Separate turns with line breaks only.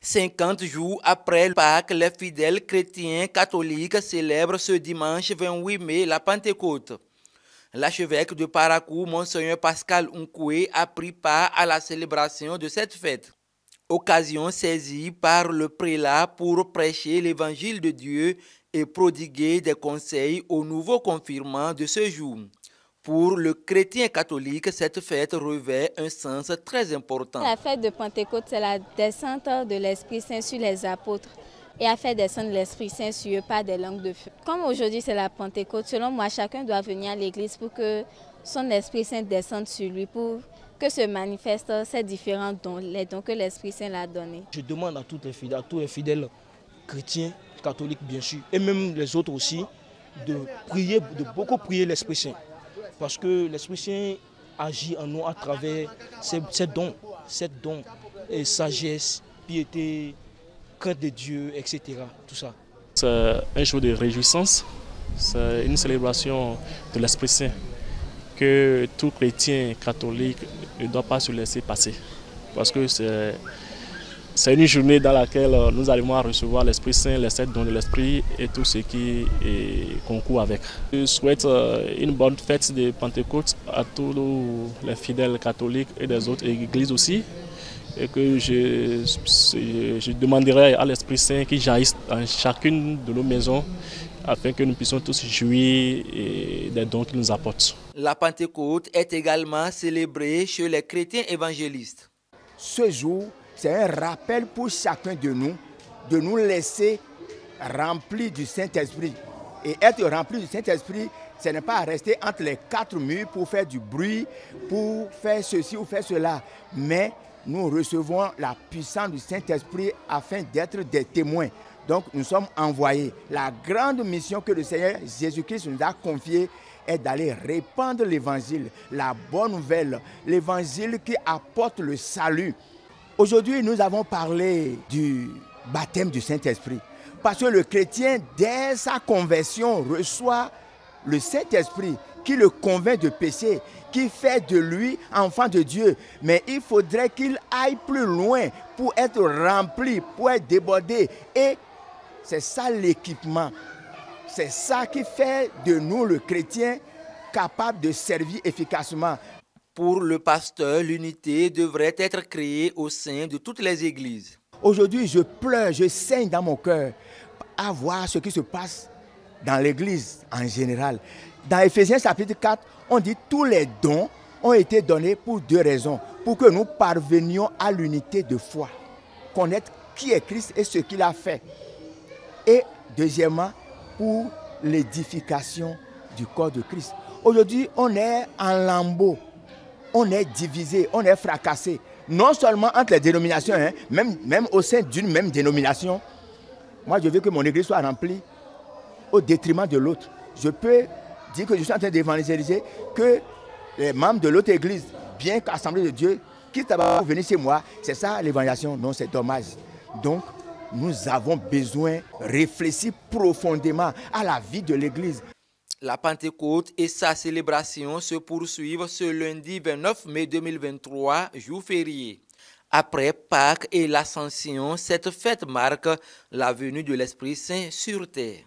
50 jours après Pâques, les fidèles chrétiens catholiques célèbrent ce dimanche 28 mai la Pentecôte. L'archevêque de Parakou, Monseigneur Pascal Unkoué, a pris part à la célébration de cette fête. Occasion saisie par le prélat pour prêcher l'évangile de Dieu et prodiguer des conseils aux nouveaux confirmants de ce jour. Pour le chrétien catholique, cette fête revêt un sens très important.
La fête de Pentecôte, c'est la descente de l'Esprit Saint sur les apôtres et a fait descendre l'Esprit Saint sur eux par des langues de feu. Comme aujourd'hui c'est la Pentecôte, selon moi, chacun doit venir à l'église pour que son Esprit Saint descende sur lui, pour que se manifestent ces différents dons, les dons que l'Esprit Saint l'a donnés.
Je demande à tous les fidèles chrétiens, catholiques bien sûr, et même les autres aussi, de prier, de beaucoup prier l'Esprit Saint. Parce que l'Esprit Saint agit en nous à travers ces dons, et sagesse, piété, crainte de Dieu, etc. Tout ça.
C'est un jour de réjouissance, c'est une célébration de l'Esprit Saint que tout chrétien catholique ne doit pas se laisser passer. Parce que c'est une journée dans laquelle nous allons recevoir l'Esprit Saint, les 7 dons de l'Esprit et tout ce qui concourt avec. Je souhaite une bonne fête de Pentecôte à tous les fidèles catholiques et des autres églises aussi. Et que je demanderai à l'Esprit Saint qu'il jaillisse dans chacune de nos maisons afin que nous puissions tous jouir des dons qu'il nous apporte.
La Pentecôte est également célébrée chez les chrétiens évangélistes.
Ce jour, c'est un rappel pour chacun de nous laisser remplis du Saint-Esprit. Et être rempli du Saint-Esprit, ce n'est pas rester entre les 4 murs pour faire du bruit, pour faire ceci ou faire cela. Mais nous recevons la puissance du Saint-Esprit afin d'être des témoins. Donc nous sommes envoyés. La grande mission que le Seigneur Jésus-Christ nous a confiée est d'aller répandre l'évangile, la bonne nouvelle, l'évangile qui apporte le salut. Aujourd'hui, nous avons parlé du baptême du Saint-Esprit. Parce que le chrétien, dès sa conversion, reçoit le Saint-Esprit qui le convainc de péché, qui fait de lui enfant de Dieu. Mais il faudrait qu'il aille plus loin pour être rempli, pour être débordé. Et c'est ça l'équipement. C'est ça qui fait de nous, le chrétien, capable de servir efficacement.
Pour le pasteur, l'unité devrait être créée au sein de toutes les églises.
Aujourd'hui, je pleure, je saigne dans mon cœur à voir ce qui se passe dans l'église en général. Dans Éphésiens chapitre 4, on dit que tous les dons ont été donnés pour 2 raisons. Pour que nous parvenions à l'unité de foi, connaître qui est Christ et ce qu'il a fait. Et deuxièmement, pour l'édification du corps de Christ. Aujourd'hui, on est en lambeaux, on est divisé, on est fracassé. Non seulement entre les dénominations, même au sein d'une même dénomination. Moi, je veux que mon église soit remplie au détriment de l'autre. Je peux dire que je suis en train d'évangéliser, que les membres de l'autre église, bien qu'assemblée de Dieu, quitte à venir chez moi, c'est ça l'évangélisation. Non, c'est dommage. Donc, nous avons besoin de réfléchir profondément à la vie de l'église.
La Pentecôte et sa célébration se poursuivent ce lundi 29 mai 2023, jour férié. Après Pâques et l'Ascension, cette fête marque la venue de l'Esprit Saint sur terre.